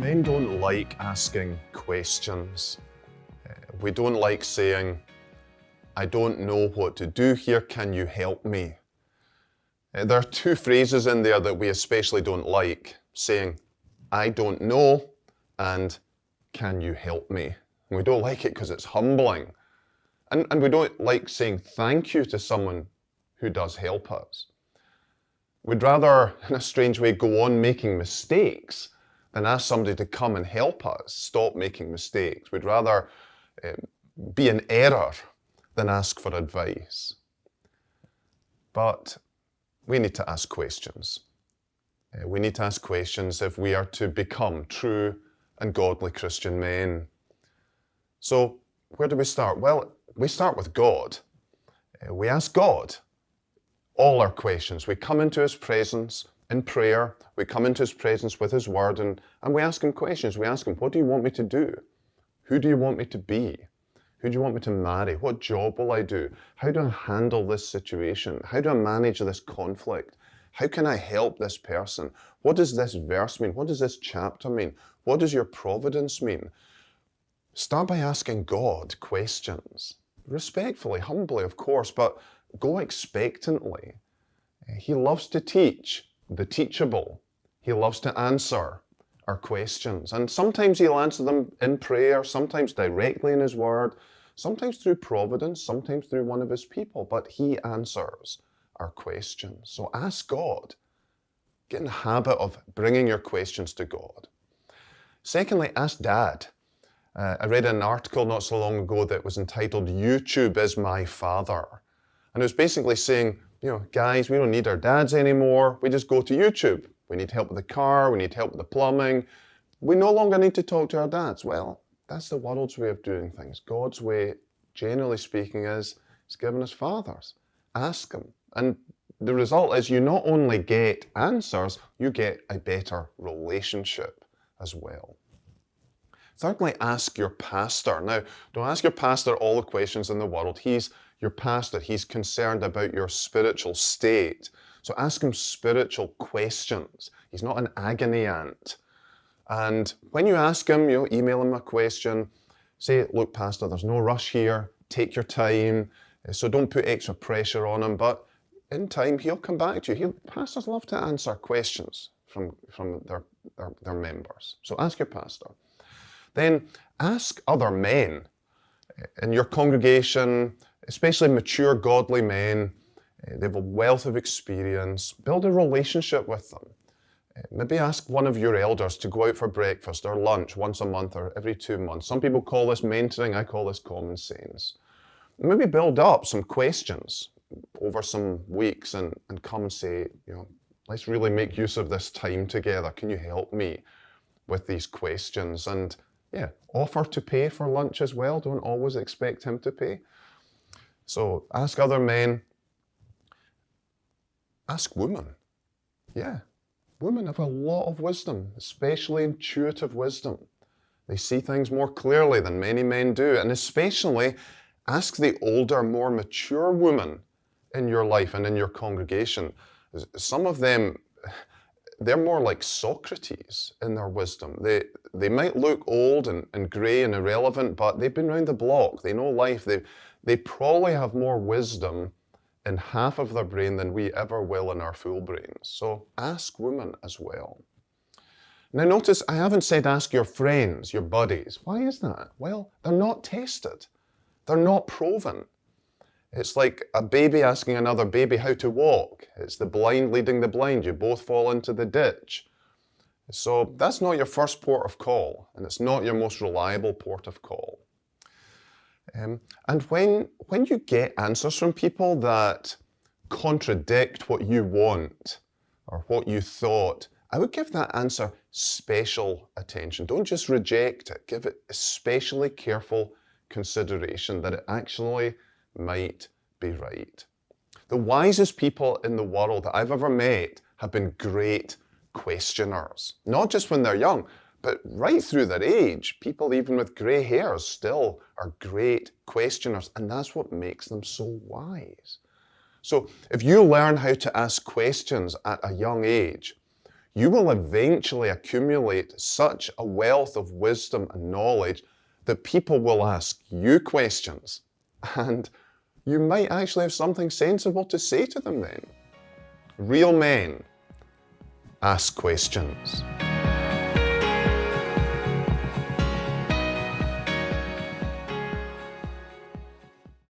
Men don't like asking questions. We don't like saying, "I don't know what to do here, can you help me?" There are two phrases in there that we especially don't like, saying, "I don't know," and "can you help me?" And we don't like it because it's humbling. And we don't like saying thank you to someone who does help us. We'd rather, in a strange way, go on making mistakes than ask somebody to come and help us stop making mistakes. We'd rather be in error than ask for advice. But we need to ask questions. We need to ask questions if we are to become true and godly Christian men. So where do we start? Well, we start with God. We ask God all our questions. We come into His presence in prayer. We come into His presence with His word and we ask Him questions. We ask Him, what do you want me to do? Who do you want me to be? Who do you want me to marry? What job will I do? How do I handle this situation? How do I manage this conflict? How can I help this person? What does this verse mean? What does this chapter mean? What does your providence mean? Start by asking God questions. Respectfully, humbly, of course, but go expectantly. He loves to teach the teachable. He loves to answer our questions. And sometimes He'll answer them in prayer, sometimes directly in His word, sometimes through providence, sometimes through one of His people, but He answers our questions. So ask God. Get in the habit of bringing your questions to God. Secondly, ask Dad. I read an article not so long ago that was entitled, "YouTube is my father." And it was basically saying, guys, we don't need our dads anymore. We just go to YouTube. We need help with the car. We need help with the plumbing. We no longer need to talk to our dads. Well, that's the world's way of doing things. God's way, generally speaking, is He's given us fathers. Ask Him. And the result is you not only get answers, you get a better relationship as well. Thirdly, ask your pastor. Now, don't ask your pastor all the questions in the world. He's your pastor. He's concerned about your spiritual state. So ask him spiritual questions. He's not an agony aunt. And when you ask him, email him a question, say, "Look, Pastor, there's no rush here. Take your time. So don't put extra pressure on him." But in time, he'll come back to you. Pastors love to answer questions from their members. So ask your pastor. Then ask other men in your congregation, especially mature, godly men. They have a wealth of experience. Build a relationship with them. Maybe ask one of your elders to go out for breakfast or lunch once a month or every 2 months. Some people call this mentoring. I call this common sense. Maybe build up some questions over some weeks and come and say, let's really make use of this time together. Can you help me with these questions? And offer to pay for lunch as well. Don't always expect him to pay. So ask other men. Ask women. Women have a lot of wisdom, especially intuitive wisdom. They see things more clearly than many men do. And especially ask the older, more mature women in your life and in your congregation. Some of them, they're more like Socrates in their wisdom. They might look old and grey and irrelevant, but they've been around the block. They know life. They probably have more wisdom in half of their brain than we ever will in our full brains. So ask women as well. Now notice I haven't said ask your friends, your buddies. Why is that? Well, they're not tested. They're not proven. It's like a baby asking another baby how to walk. It's the blind leading the blind. You both fall into the ditch. So that's not your first port of call, and it's not your most reliable port of call. And when you get answers from people that contradict what you want or what you thought, I would give that answer special attention. Don't just reject it. Give it especially careful consideration that it actually might be right. The wisest people in the world that I've ever met have been great questioners. Not just when they're young, but right through their age. People even with grey hairs still are great questioners, and that's what makes them so wise. So if you learn how to ask questions at a young age, you will eventually accumulate such a wealth of wisdom and knowledge that people will ask you questions, and you might actually have something sensible to say to them then. Real men ask questions.